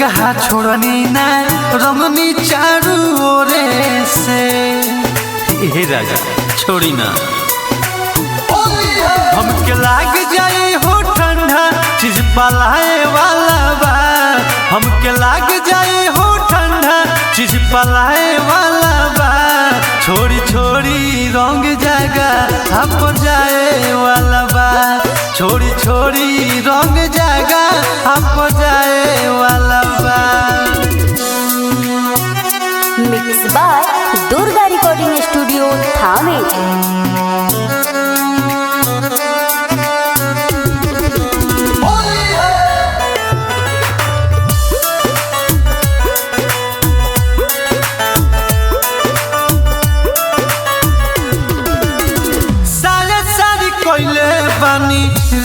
जगह छोड़नी ना रंगनी चारू ओरे से। हे राजा छोड़ी ना, हमके लाग जाए हो ठंडा चीज पलाए वाला बा। हमके लाग जाए हो ठंडा चीज पलाए वाला बा। छोड़ी छोड़ी रंग जगह आप जाए वाला बा। छोड़ी छोड़ी रंग जगह आप जाए वाला बा। Mix by Durga recording studio Thawe.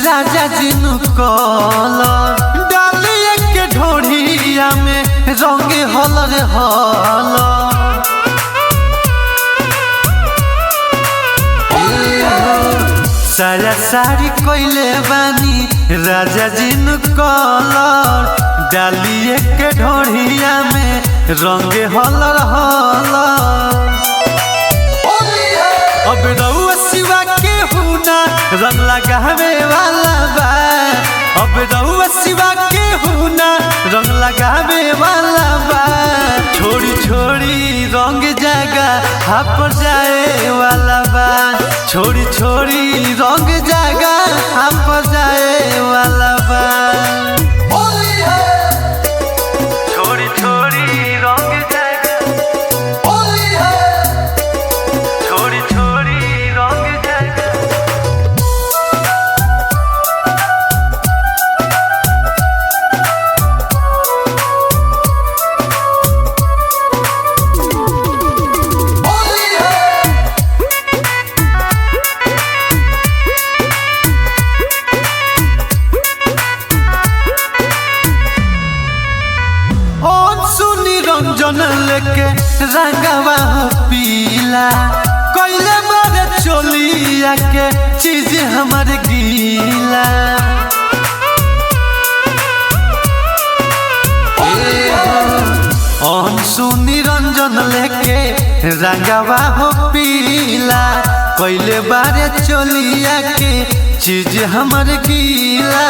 राजा जिनु कलर डालिए के ढोढ़िया में रंग हलर हलर। साया साड़ी कोइले बानी राजा जिनु कलर डालिए के ढोढ़िया में रंग हलर हलर। अब रउआ सिवा के हुना रंग लगावे वाला बा। अब रउआ सिवा के हुना रंग लगावे वाला बा। छोड़ी छोड़ी रंग जगह आप जाए वाला बा। छोड़ी छोड़ी रंग जगह आप जाए वाला बा। छोड़ी छोड़ी रंग जगह, छोड़ी छोड़ी रंग जगह। रंजन लेके रंगवा पीला कोइले मारे चोलिया के चीज हमारे गीला। सुनी रंजन लेके रंगवा हो पीला कोइले बारे चोलिया के चीज हमारे गीला।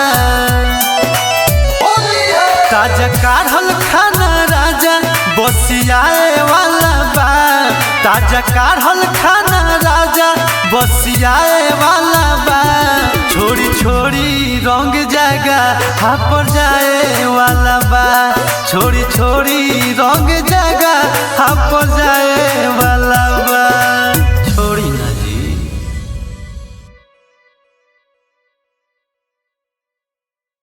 ताजा काढ़ल खाना राजा बसियाए वाला बा। ताजा काढ़ल खाना राजा बसियाए वाला बा। छोड़ी छोड़ी रंग जगह आप जाए